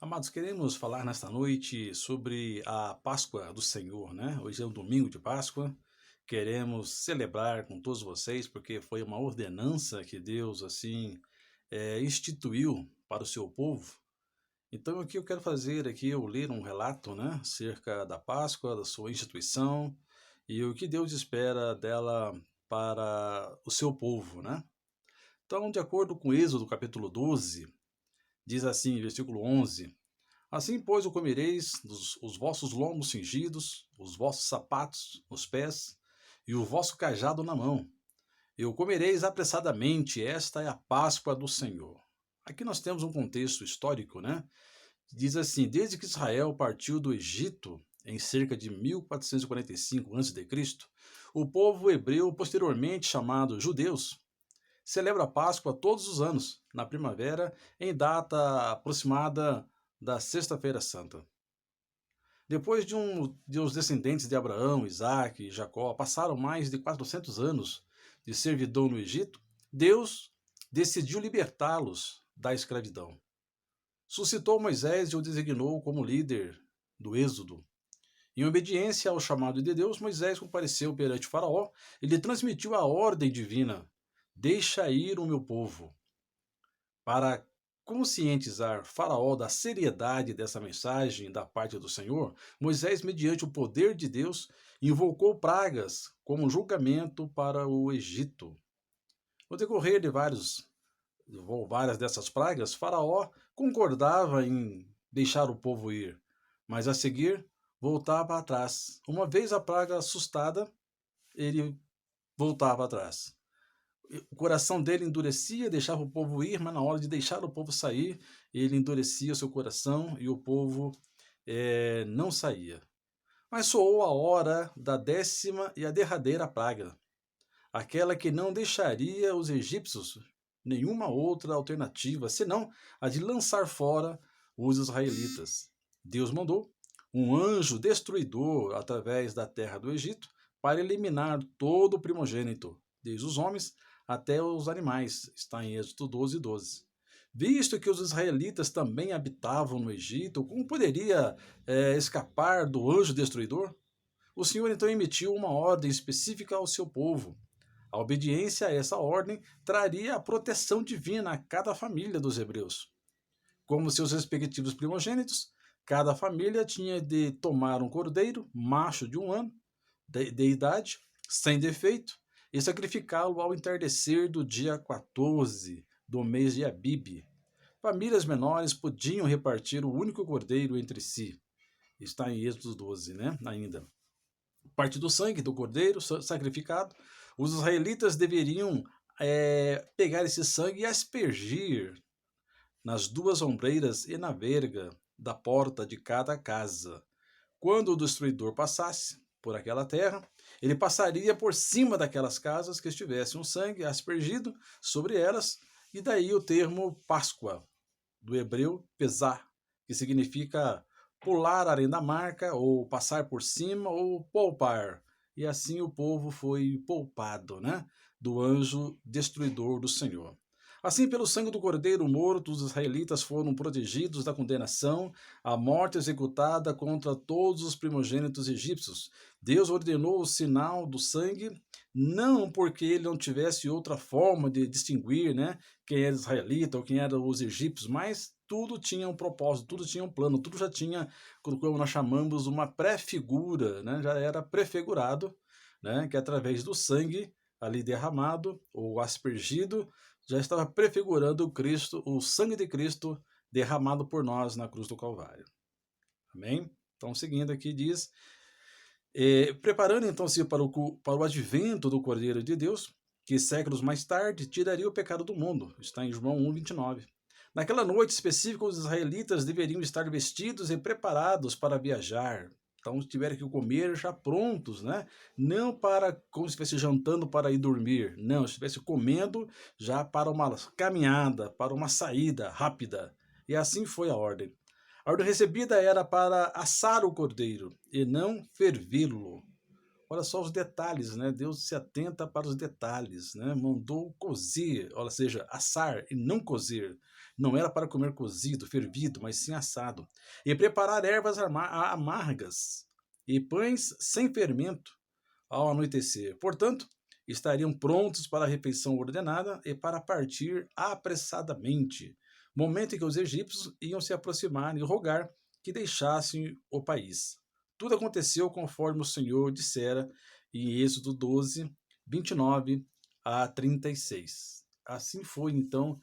Amados, queremos falar nesta noite sobre a Páscoa do Senhor, né? Hoje é o domingo de Páscoa. Queremos celebrar com todos vocês, porque foi uma ordenança que Deus, assim, instituiu para o seu povo. Então, o que eu quero fazer aqui, eu ler um relato, né? Acerca da Páscoa, da sua instituição e o que Deus espera dela para o seu povo, né? Então, de acordo com Êxodo capítulo 12, diz assim, versículo 11: Assim, pois, o comereis os vossos lombos cingidos, os vossos sapatos nos pés, e o vosso cajado na mão. E o comereis apressadamente, esta é a Páscoa do Senhor. Aqui nós temos um contexto histórico, né? Diz assim: desde que Israel partiu do Egito, em cerca de 1445 a.C., o povo hebreu, posteriormente chamado judeus, celebra a Páscoa todos os anos, na primavera, em data aproximada da Sexta-feira Santa. Depois de os descendentes de Abraão, Isaque e Jacó passaram mais de 400 anos de servidão no Egito, Deus decidiu libertá-los da escravidão. Suscitou Moisés e o designou como líder do Êxodo. Em obediência ao chamado de Deus, Moisés compareceu perante Faraó e lhe transmitiu a ordem divina: Deixa ir o meu povo. Para conscientizar Faraó da seriedade dessa mensagem da parte do Senhor, Moisés, mediante o poder de Deus, invocou pragas como julgamento para o Egito. No decorrer de várias dessas pragas, Faraó concordava em deixar o povo ir, mas a seguir voltava atrás. Uma vez a praga assustada, ele voltava atrás. O coração dele endurecia, deixava o povo ir, mas na hora de deixar o povo sair, ele endurecia o seu coração e o povo não saía. Mas soou a hora da 10ª e a derradeira praga, aquela que não deixaria os egípcios nenhuma outra alternativa, senão a de lançar fora os israelitas. Deus mandou um anjo destruidor através da terra do Egito para eliminar todo o primogênito, desde os homens até os animais. Está em Êxodo 12, 12. Visto que os israelitas também habitavam no Egito, como poderia escapar do anjo destruidor? O Senhor então emitiu uma ordem específica ao seu povo. A obediência a essa ordem traria a proteção divina a cada família dos hebreus. Como seus respectivos primogênitos, cada família tinha de tomar um cordeiro, macho de 1 ano de idade, sem defeito, e sacrificá-lo ao entardecer do dia 14 do mês de Abibe. Famílias menores podiam repartir o único cordeiro entre si. Está em Êxodo 12, né? Ainda. Parte do sangue do cordeiro sacrificado, os israelitas deveriam pegar esse sangue e aspergir nas duas ombreiras e na verga da porta de cada casa. Quando o destruidor passasse por aquela terra, ele passaria por cima daquelas casas que estivessem o sangue aspergido sobre elas, e daí o termo Páscoa, do hebreu pesar, que significa pular além da marca, ou passar por cima, ou poupar. E assim o povo foi poupado, né, do anjo destruidor do Senhor. Assim, pelo sangue do cordeiro morto, os israelitas foram protegidos da condenação, a morte executada contra todos os primogênitos egípcios. Deus ordenou o sinal do sangue, não porque ele não tivesse outra forma de distinguir, né, quem era israelita ou quem eram os egípcios, mas tudo tinha um propósito, tudo tinha um plano, tudo já tinha, como nós chamamos, uma pré-figura, né, já era prefigurado, né, que através do sangue ali derramado ou aspergido, já estava prefigurando o Cristo, o sangue de Cristo derramado por nós na cruz do Calvário. Amém? Então, seguindo aqui, diz: preparando então-se para o advento do Cordeiro de Deus, que séculos mais tarde tiraria o pecado do mundo. Está em João 1, 29. Naquela noite específica, os israelitas deveriam estar vestidos e preparados para viajar. Então, tiveram que comer já prontos, né? Não para como se estivesse jantando para ir dormir. Não, se estivesse comendo já para uma caminhada, para uma saída rápida. E assim foi a ordem. A ordem recebida era para assar o cordeiro e não fervi-lo. Olha só os detalhes, né? Deus se atenta para os detalhes, né? Mandou cozer, ou seja, assar e não cozer. Não era para comer cozido, fervido, mas sim assado. E preparar ervas amargas e pães sem fermento ao anoitecer. Portanto, estariam prontos para a refeição ordenada e para partir apressadamente, momento em que os egípcios iam se aproximar e rogar que deixassem o país. Tudo aconteceu conforme o Senhor dissera em Êxodo 12, 29 a 36. Assim foi, então,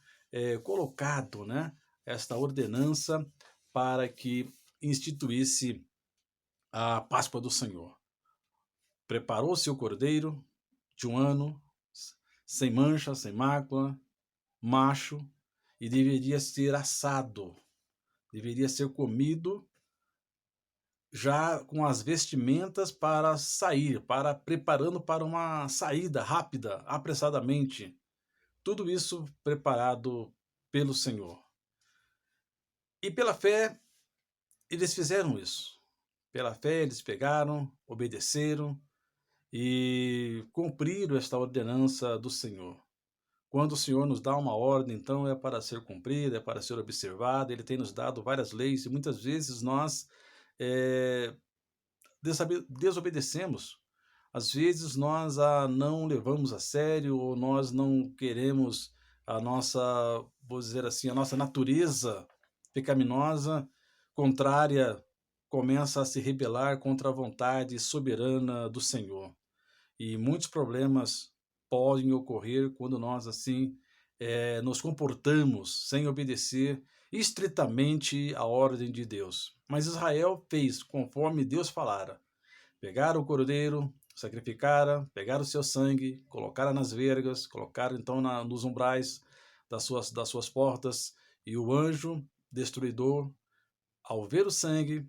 colocado, né, esta ordenança para que instituísse a Páscoa do Senhor. Preparou seu cordeiro de um ano, sem mancha, sem mácula, macho, e deveria ser assado, deveria ser comido já com as vestimentas para sair, para preparando para uma saída rápida, apressadamente. Tudo isso preparado pelo Senhor. E pela fé, eles fizeram isso. Pela fé, eles pegaram, obedeceram e cumpriram esta ordenança do Senhor. Quando o Senhor nos dá uma ordem, então é para ser cumprida, é para ser observada. Ele tem nos dado várias leis e muitas vezes nós é, desobedecemos. Às vezes nós a não levamos a sério ou nós não queremos a nossa, vou dizer assim, a nossa natureza pecaminosa, contrária, começa a se rebelar contra a vontade soberana do Senhor. E muitos problemas podem ocorrer quando nós assim nos comportamos sem obedecer estritamente a ordem de Deus. Mas Israel fez conforme Deus falara. Pegaram o cordeiro, sacrificaram, pegaram o seu sangue, colocaram nas vergas, colocaram então nos umbrais das suas portas, e o anjo destruidor, ao ver o sangue,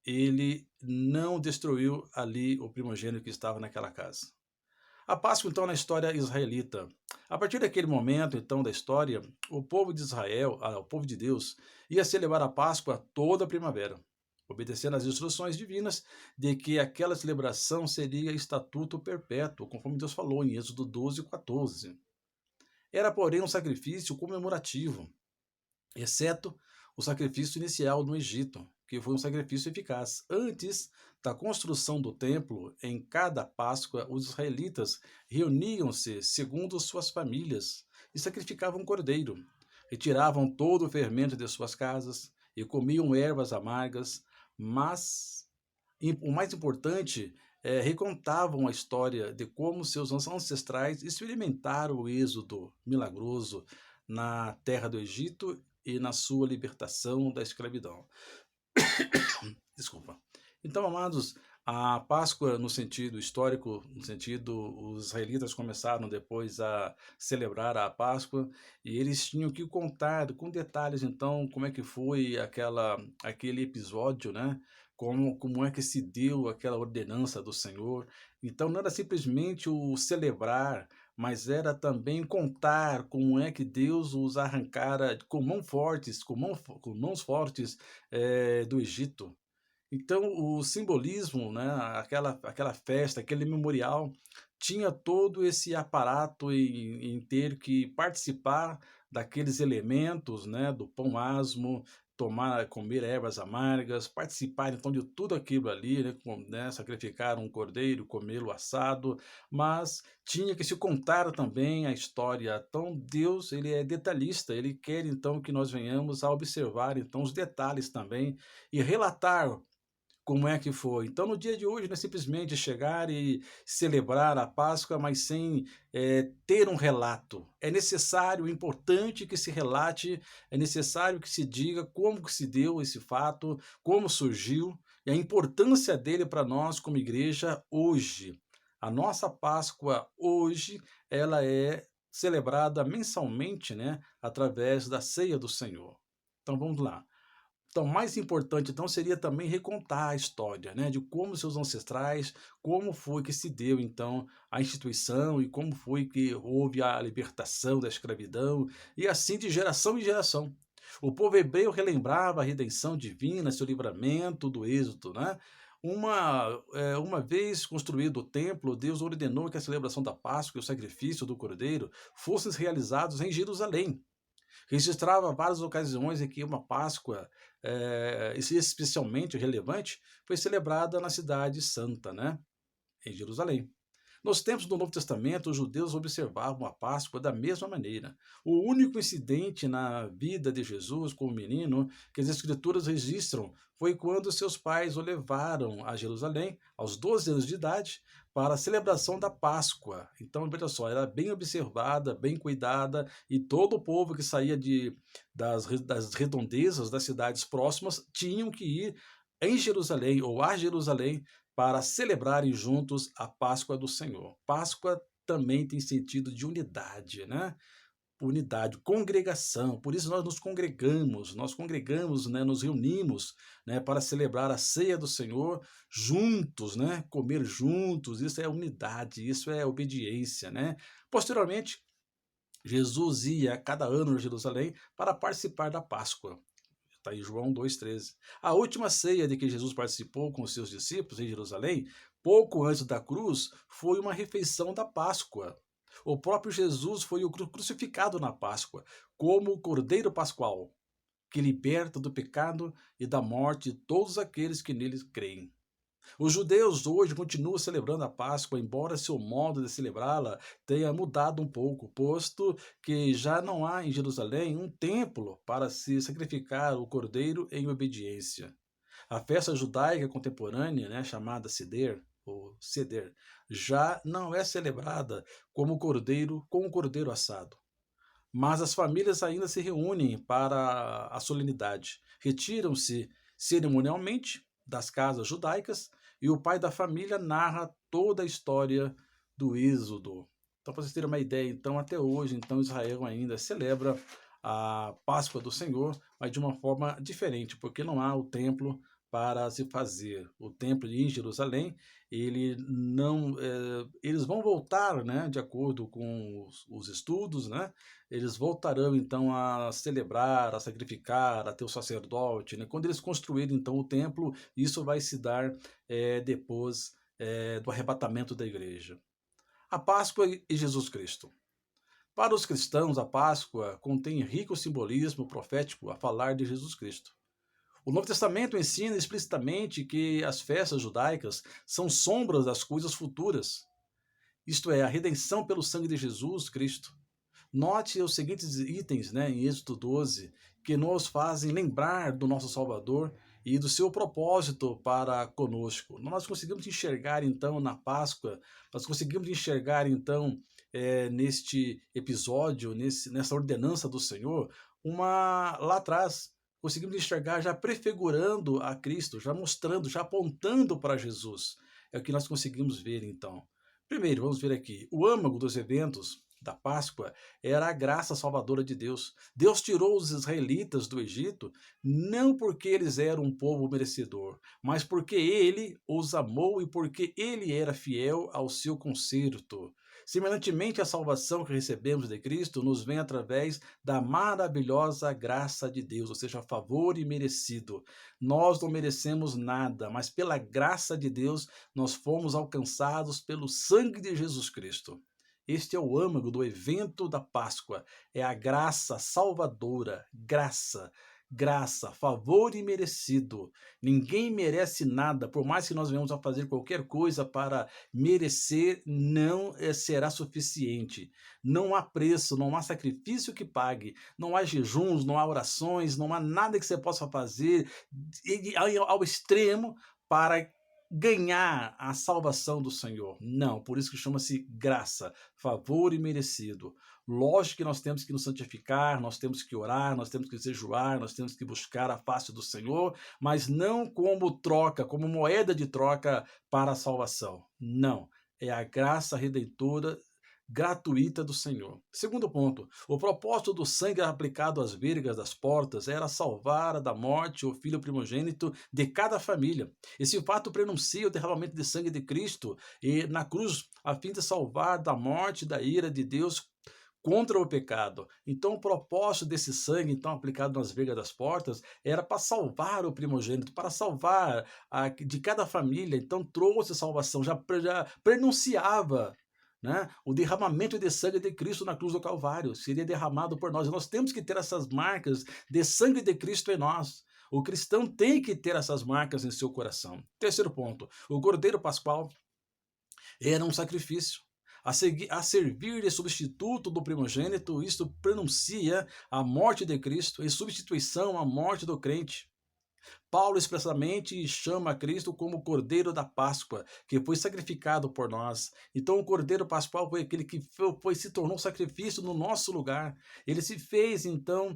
ele não destruiu ali o primogênito que estava naquela casa. A Páscoa, então, na história israelita. A partir daquele momento, então, da história, o povo de Israel, o povo de Deus, ia celebrar a Páscoa toda a primavera, obedecendo às instruções divinas de que aquela celebração seria estatuto perpétuo, conforme Deus falou em Êxodo 12, 14. Era, porém, um sacrifício comemorativo, exceto o sacrifício inicial no Egito, que foi um sacrifício eficaz. Antes da construção do templo, em cada Páscoa, os israelitas reuniam-se segundo suas famílias e sacrificavam um cordeiro. Retiravam todo o fermento de suas casas e comiam ervas amargas, mas o mais importante recontavam a história de como seus ancestrais experimentaram o êxodo milagroso na terra do Egito e na sua libertação da escravidão. Desculpa. Então, amados, a Páscoa no sentido histórico, no sentido, os israelitas começaram depois a celebrar a Páscoa e eles tinham que contar com detalhes, então, como é que foi aquele episódio, né? Como é que se deu aquela ordenança do Senhor. Então, não era simplesmente o celebrar, mas era também contar como é que Deus os arrancara com mãos fortes do Egito. Então, o simbolismo, né, aquela festa, aquele memorial, tinha todo esse aparato em ter que participar daqueles elementos, né, do pão asmo, comer ervas amargas, participar então de tudo aquilo ali, né, sacrificar um cordeiro, comê-lo assado, mas tinha que se contar também a história. Então, Deus, ele é detalhista, ele quer então que nós venhamos a observar então os detalhes também e relatar como é que foi. Então, no dia de hoje, não é simplesmente chegar e celebrar a Páscoa, mas sem ter um relato. É necessário, é importante que se relate, é necessário que se diga como que se deu esse fato, como surgiu, e a importância dele para nós como igreja hoje. A nossa Páscoa hoje, ela é celebrada mensalmente, né, através da ceia do Senhor. Então, vamos lá. Então, mais importante, então, seria também recontar a história, né, de como seus ancestrais, como foi que se deu, então, a instituição e como foi que houve a libertação da escravidão, e assim de geração em geração. O povo hebreu relembrava a redenção divina, seu livramento do êxodo, né? Uma vez construído o templo, Deus ordenou que a celebração da Páscoa e o sacrifício do Cordeiro fossem realizados em Jerusalém. Registrava várias ocasiões em que uma Páscoa, especialmente relevante, foi celebrada na Cidade Santa, né, em Jerusalém. Nos tempos do Novo Testamento, os judeus observavam a Páscoa da mesma maneira. O único incidente na vida de Jesus como menino que as Escrituras registram foi quando seus pais o levaram a Jerusalém, aos 12 anos de idade, para a celebração da Páscoa. Então, veja só, era bem observada, bem cuidada, e todo o povo que saía das redondezas das cidades próximas tinham que ir em Jerusalém ou a Jerusalém para celebrarem juntos a Páscoa do Senhor. Páscoa também tem sentido de unidade, né? Unidade, congregação. Por isso nós congregamos, né, nos reunimos, né, para celebrar a ceia do Senhor juntos, né? Comer juntos. Isso é unidade, isso é obediência, né? Posteriormente, Jesus ia a cada ano a Jerusalém para participar da Páscoa. Está em João 2,13. A última ceia de que Jesus participou com os seus discípulos em Jerusalém, pouco antes da cruz, foi uma refeição da Páscoa. O próprio Jesus foi o crucificado na Páscoa, como o Cordeiro Pascual, que liberta do pecado e da morte todos aqueles que nele creem. Os judeus hoje continuam celebrando a Páscoa, embora seu modo de celebrá-la tenha mudado um pouco, posto que já não há em Jerusalém um templo para se sacrificar o cordeiro em obediência. A festa judaica contemporânea, né, chamada Seder, ou Seder, já não é celebrada com o cordeiro assado. Mas as famílias ainda se reúnem para a solenidade. Retiram-se cerimonialmente das casas judaicas e o pai da família narra toda a história do Êxodo. Então, para vocês terem uma ideia, então, até hoje, então, Israel ainda celebra a Páscoa do Senhor, mas de uma forma diferente, porque não há o templo para se fazer. O templo em Jerusalém, ele não, eles vão voltar, né, de acordo com os estudos, né, eles voltarão então a celebrar, a sacrificar, a ter o sacerdote, né? Quando eles construírem então o templo, isso vai se dar depois do arrebatamento da igreja. A Páscoa e Jesus Cristo. Para os cristãos, a Páscoa contém rico simbolismo profético a falar de Jesus Cristo. O Novo Testamento ensina explicitamente que as festas judaicas são sombras das coisas futuras, isto é, a redenção pelo sangue de Jesus Cristo. Note os seguintes itens, né, em Êxodo 12, que nos fazem lembrar do nosso Salvador e do seu propósito para conosco. Nós conseguimos enxergar, então, na Páscoa, nós conseguimos enxergar, então, neste episódio, nessa ordenança do Senhor, lá atrás, conseguimos enxergar já prefigurando a Cristo, já mostrando, já apontando para Jesus. É o que nós conseguimos ver, então. Primeiro, vamos ver aqui, o âmago dos eventos da Páscoa era a graça salvadora de Deus. Deus tirou os israelitas do Egito não porque eles eram um povo merecedor, mas porque ele os amou e porque ele era fiel ao seu concerto. Semelhantemente, a salvação que recebemos de Cristo nos vem através da maravilhosa graça de Deus, ou seja, favor imerecido. Nós não merecemos nada, mas pela graça de Deus nós fomos alcançados pelo sangue de Jesus Cristo. Este é o âmago do evento da Páscoa, é a graça salvadora, graça, favor imerecido. Ninguém merece nada, por mais que nós venhamos a fazer qualquer coisa para merecer, não será suficiente. Não há preço, não há sacrifício que pague, não há jejuns, não há orações, não há nada que você possa fazer ao extremo para ganhar a salvação do Senhor. Não, por isso que chama-se graça, favor imerecido. Lógico que nós temos que nos santificar, nós temos que orar, nós temos que jejuar, nós temos que buscar a face do Senhor, mas não como troca, como moeda de troca para a salvação. Não, é a graça redentora gratuita do Senhor. Segundo ponto, o propósito do sangue aplicado às vergas das portas era salvar da morte o filho primogênito de cada família. Esse fato prenuncia o derramamento de sangue de Cristo na cruz, a fim de salvar da morte e da ira de Deus contra o pecado. Então, o propósito desse sangue, então, aplicado nas vergas das portas, era para salvar o primogênito, para salvar de cada família. Então, trouxe salvação, já prenunciava né? O derramamento de sangue de Cristo na cruz do Calvário seria derramado por nós. E nós temos que ter essas marcas de sangue de Cristo em nós. O cristão tem que ter essas marcas em seu coração. Terceiro ponto, o Cordeiro Pascual era um sacrifício. A servir de substituto do primogênito, isto pronuncia a morte de Cristo em substituição à morte do crente. Paulo expressamente chama Cristo como o Cordeiro da Páscoa, que foi sacrificado por nós. Então o Cordeiro Pascual foi aquele que se tornou sacrifício no nosso lugar. Ele se fez, então,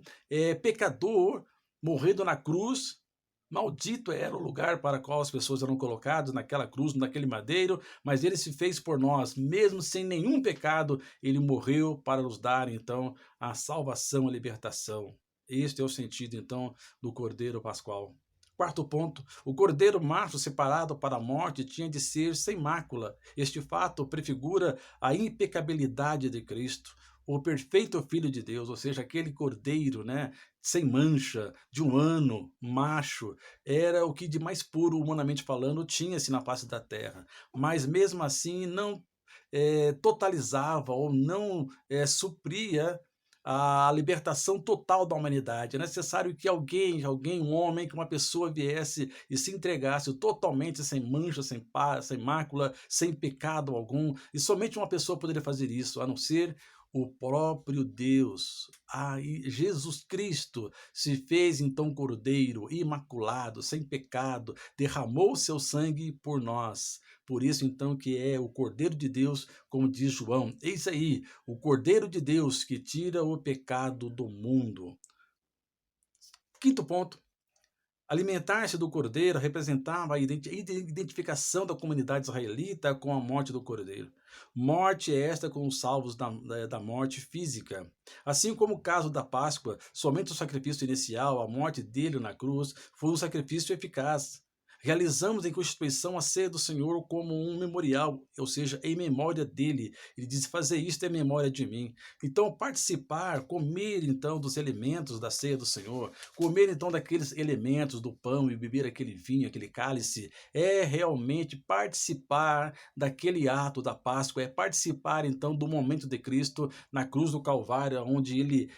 pecador, morrendo na cruz. Maldito era o lugar para qual as pessoas eram colocadas, naquela cruz, naquele madeiro, mas ele se fez por nós, mesmo sem nenhum pecado, ele morreu para nos dar, então, a salvação, a libertação. Este é o sentido, então, do Cordeiro Pascual. Quarto ponto, o cordeiro macho separado para a morte tinha de ser sem mácula. Este fato prefigura a impecabilidade de Cristo, o perfeito Filho de Deus, ou seja, aquele cordeiro, né, sem mancha, de um ano, macho, era o que de mais puro, humanamente falando, tinha-se na face da terra. Mas mesmo assim não totalizava ou não supria a libertação total da humanidade. É necessário que alguém, um homem, que uma pessoa viesse e se entregasse totalmente sem mancha, sem mácula, sem pecado algum. E somente uma pessoa poderia fazer isso, a não ser o próprio Deus. Jesus Cristo se fez então cordeiro, imaculado, sem pecado, derramou seu sangue por nós. Por isso então que é o Cordeiro de Deus, como diz João. Eis aí, o Cordeiro de Deus que tira o pecado do mundo. Quinto ponto. Alimentar-se do cordeiro representava a identificação da comunidade israelita com a morte do cordeiro. Morte é esta com os salvos da morte física. Assim como o caso da Páscoa, somente o sacrifício inicial, a morte dele na cruz, foi um sacrifício eficaz. Realizamos em constituição a ceia do Senhor como um memorial, ou seja, em memória dele. Ele diz, fazer isto em memória de mim. Então, participar, comer então dos elementos da ceia do Senhor, comer então daqueles elementos do pão e beber aquele vinho, aquele cálice, é realmente participar daquele ato da Páscoa, é participar então do momento de Cristo na cruz do Calvário, onde ele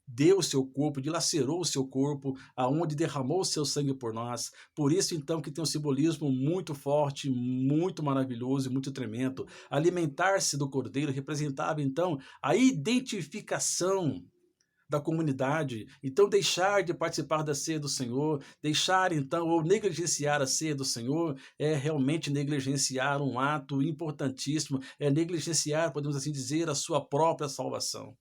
deu o seu corpo, dilacerou o seu corpo, aonde derramou o seu sangue por nós. Por isso, então, que tem um simbolismo muito forte, muito maravilhoso e muito tremendo. Alimentar-se do cordeiro representava, então, a identificação da comunidade. Então, deixar de participar da ceia do Senhor, deixar, então, ou negligenciar a ceia do Senhor, é realmente negligenciar um ato importantíssimo, é negligenciar, podemos assim dizer, a sua própria salvação.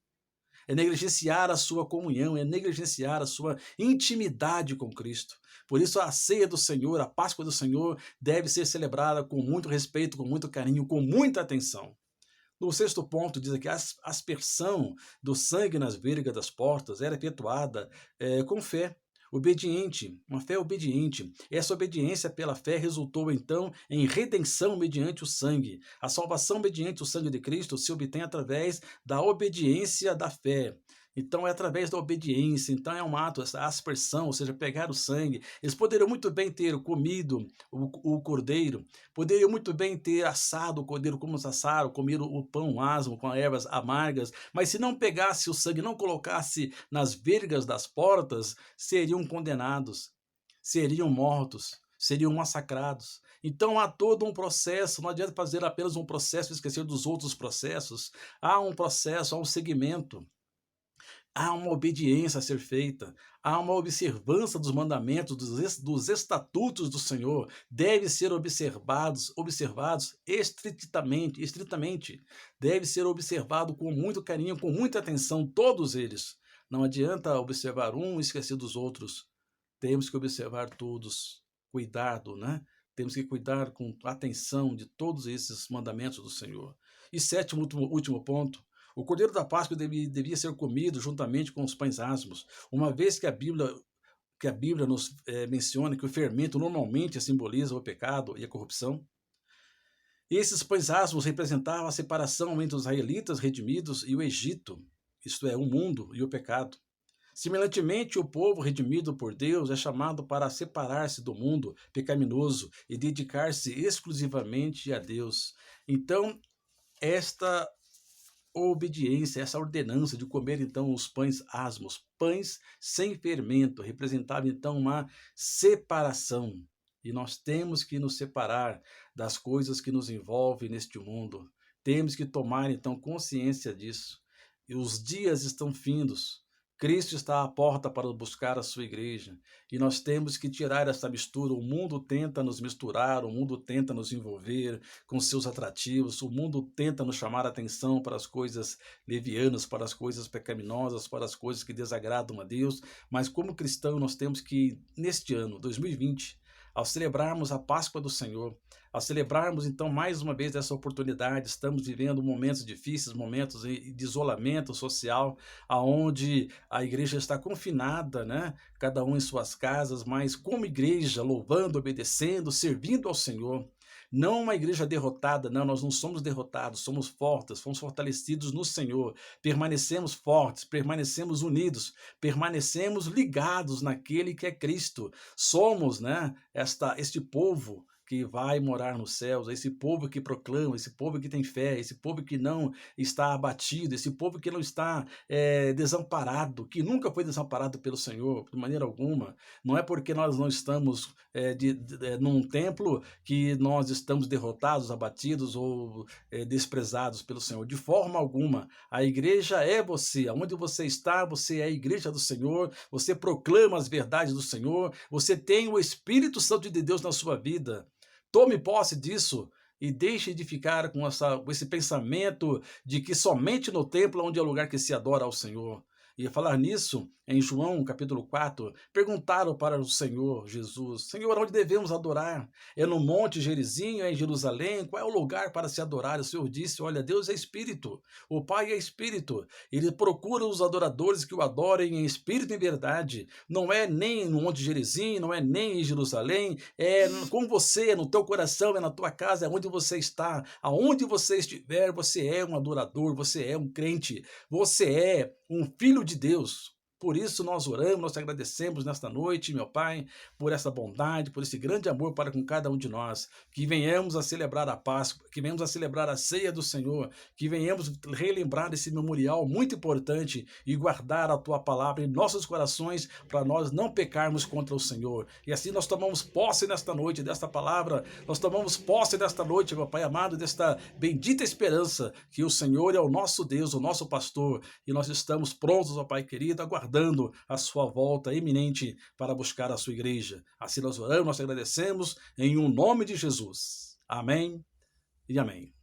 É negligenciar a sua comunhão, é negligenciar a sua intimidade com Cristo. Por isso, a ceia do Senhor, a Páscoa do Senhor, deve ser celebrada com muito respeito, com muito carinho, com muita atenção. No sexto ponto, diz aqui, a aspersão do sangue nas vergas das portas era efetuada com fé obediente, uma fé obediente. Essa obediência pela fé resultou então em redenção mediante o sangue. A salvação mediante o sangue de Cristo se obtém através da obediência da fé. Então é através da obediência, então é um ato, essa aspersão, ou seja, pegar o sangue. Eles poderiam muito bem ter comido o cordeiro, poderiam muito bem ter assado o cordeiro como eles assaram, comido o pão asmo com ervas amargas, mas se não pegasse o sangue, não colocasse nas vergas das portas, seriam condenados, seriam mortos, seriam massacrados. Então há todo um processo, não adianta fazer apenas um processo e esquecer dos outros processos. Há um processo, há um segmento. Há uma obediência a ser feita, há uma observância dos mandamentos, dos estatutos do Senhor, deve ser observados estritamente, deve ser observado com muito carinho, com muita atenção, todos eles. Não adianta observar um e esquecer dos outros, temos que observar todos, cuidado, né? Temos que cuidar com atenção de todos esses mandamentos do Senhor. E sétimo, último ponto, o cordeiro da Páscoa devia ser comido juntamente com os pães asmos, uma vez que a Bíblia nos menciona que o fermento normalmente simboliza o pecado e a corrupção. E esses pães asmos representavam a separação entre os israelitas redimidos e o Egito, isto é, o mundo e o pecado. Semelhantemente, o povo redimido por Deus é chamado para separar-se do mundo pecaminoso e dedicar-se exclusivamente a Deus. Então, esta obediência, essa ordenança de comer então os pães asmos, pães sem fermento, representava então uma separação. E nós temos que nos separar das coisas que nos envolvem neste mundo. Temos que tomar então consciência disso. E os dias estão findos. Cristo está à porta para buscar a sua igreja. E nós temos que tirar essa mistura. O mundo tenta nos misturar, o mundo tenta nos envolver com seus atrativos, o mundo tenta nos chamar a atenção para as coisas levianas, para as coisas pecaminosas, para as coisas que desagradam a Deus. Mas como cristão, nós temos que, neste ano, 2020, ao celebrarmos a Páscoa do Senhor, ao celebrarmos então mais uma vez essa oportunidade, estamos vivendo momentos difíceis, momentos de isolamento social, aonde a igreja está confinada, né? Cada um em suas casas, mas como igreja, louvando, obedecendo, servindo ao Senhor. Não uma igreja derrotada, não, nós não somos derrotados, somos fortes, fomos fortalecidos no Senhor, permanecemos fortes, permanecemos unidos, permanecemos ligados naquele que é Cristo. Somos, né, este povo que vai morar nos céus, esse povo que proclama, esse povo que tem fé, esse povo que não está abatido, esse povo que não está desamparado, que nunca foi desamparado pelo Senhor, de maneira alguma. Não é porque nós não estamos num templo que nós estamos derrotados, abatidos ou desprezados pelo Senhor. De forma alguma. A igreja é você. Onde você está, você é a igreja do Senhor, você proclama as verdades do Senhor, você tem o Espírito Santo de Deus na sua vida. Tome posse disso e deixe de ficar com esse pensamento de que somente no templo é onde é o lugar que se adora ao Senhor. E falar nisso, em João capítulo 4, perguntaram para o Senhor Jesus: Senhor, onde devemos adorar? É no Monte Gerizim, é em Jerusalém? Qual é o lugar para se adorar? O Senhor disse: olha, Deus é Espírito, o Pai é Espírito. Ele procura os adoradores que o adorem em espírito e em verdade. Não é nem no Monte Gerizim, não é nem em Jerusalém, é com você, no teu coração, é na tua casa, é onde você está. Aonde você estiver, você é um adorador, você é um crente, você é um filho de Deus. Por isso nós oramos, nós te agradecemos nesta noite, meu Pai, por essa bondade, por esse grande amor para com cada um de nós. Que venhamos a celebrar a Páscoa, que venhamos a celebrar a ceia do Senhor, que venhamos relembrar esse memorial muito importante e guardar a Tua palavra em nossos corações para nós não pecarmos contra o Senhor. E assim nós tomamos posse nesta noite desta palavra, nós tomamos posse nesta noite, meu Pai amado, desta bendita esperança que o Senhor é o nosso Deus, o nosso pastor, e nós estamos prontos, ó Pai querido, aguardando a sua volta iminente para buscar a sua igreja. Assim nós oramos, nós agradecemos em um nome de Jesus. Amém e amém.